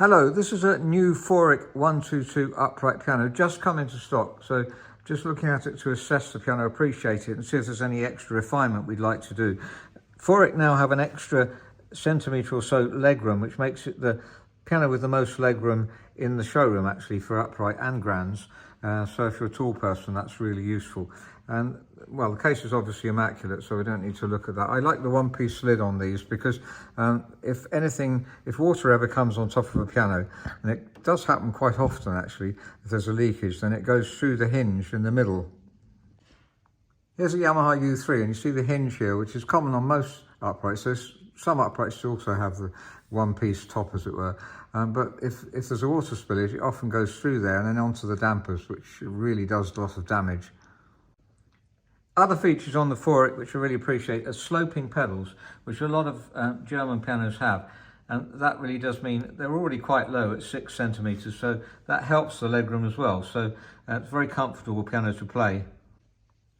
Hello, this is a new Feurich 122 upright piano, just come into stock. So just looking at it to assess the piano, appreciate it and see if there's any extra refinement we'd like to do. Feurich now have an extra centimetre or so legroom, which makes it the piano with the most legroom in the showroom actually for upright and grands. So if you're a tall person, that's really useful. And well, the case is obviously immaculate, so we don't need to look at that. I like the one-piece lid on these because if water ever comes on top of a piano, and it does happen quite often actually, if there's a leakage, then it goes through the hinge in the middle. Here's a Yamaha U3, and you see the hinge here, which is common on most uprights. So some uprights also have the one-piece top, as it were. But if there's a water spillage, it often goes through there and then onto the dampers, which really does a lot of damage. Other features on the Feurich, which I really appreciate, are sloping pedals, which a lot of German pianos have. And that really does mean they're already quite low at 6 centimetres, so that helps the legroom as well. So it's a very comfortable piano to play.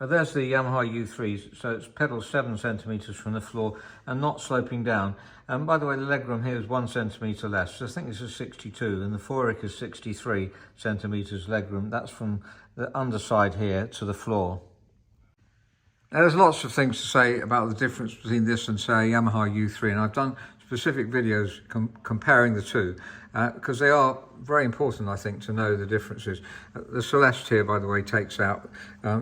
There's the Yamaha U3s, so it's pedals 7 centimetres from the floor and not sloping down. And by the way, the legroom here is 1 centimetre less. So I think this is 62, and the Feurich is 63 centimetres legroom. That's from the underside here to the floor. Now, there's lots of things to say about the difference between this and, say, Yamaha U3, and I've done specific videos comparing the two, because they are very important, I think, to know the differences. The Celeste here, by the way, takes out.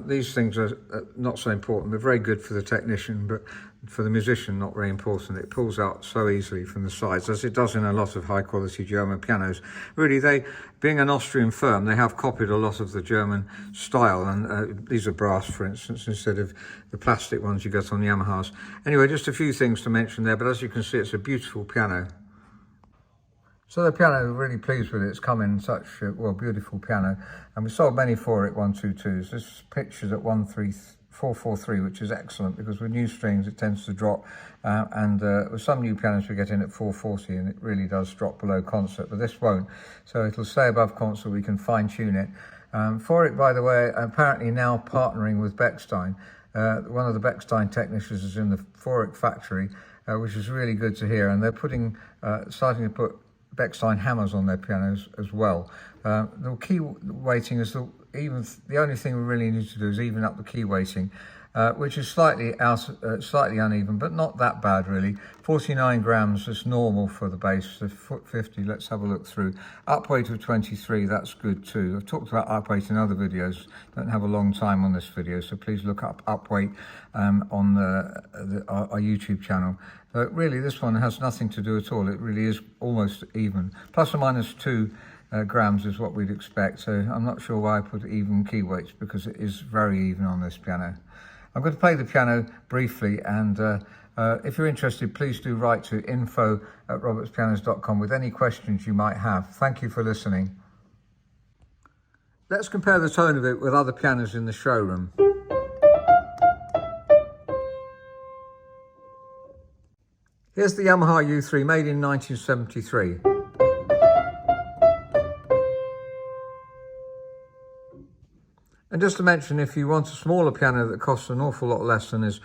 These things are not so important. They're very good for the technician, but for the musician, not very important. It pulls out so easily from the sides, as it does in a lot of high-quality German pianos. Really, being an Austrian firm, they have copied a lot of the German style, and these are brass, for instance, instead of the plastic ones you get on Yamahas. Anyway, just a few things to mention there, but as you can see, it's a beautiful piano. So the piano, really pleased with it. It's come in such a beautiful piano, and we sold many Feurich 122s. This is pictured at 443, which is excellent because with new strings it tends to drop, and with some new pianos we get in at 440 and it really does drop below concert, but this won't, so it'll stay above concert. We can fine-tune it. Feurich, by the way, apparently now partnering with Bechstein. One of the Bechstein technicians is in the Feurich factory, which is really good to hear, and they're starting to put Bechstein hammers on their pianos as well. The key weighting is the only thing we really need to do is even up the key weighting, which is slightly uneven, but not that bad really. 49 grams is normal for the bass. So 50, let's have a look through. Up weight of 23, that's good too. I've talked about up weight in other videos. Don't have a long time on this video, so please look up weight on our YouTube channel. But really, this one has nothing to do at all. It really is almost even. Plus or minus 2 grams is what we'd expect. So I'm not sure why I put even key weights, because it is very even on this piano. I'm going to play the piano briefly, and if you're interested, please do write to info@robertspianos.com with any questions you might have. Thank you for listening. Let's compare the tone of it with other pianos in the showroom. Here's the Yamaha U3, made in 1973. And just to mention, if you want a smaller piano that costs an awful lot less and is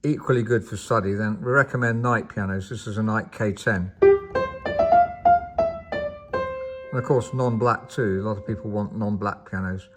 equally good for study, then we recommend Knight pianos. This is a Knight K10. And of course, non-black too. A lot of people want non-black pianos.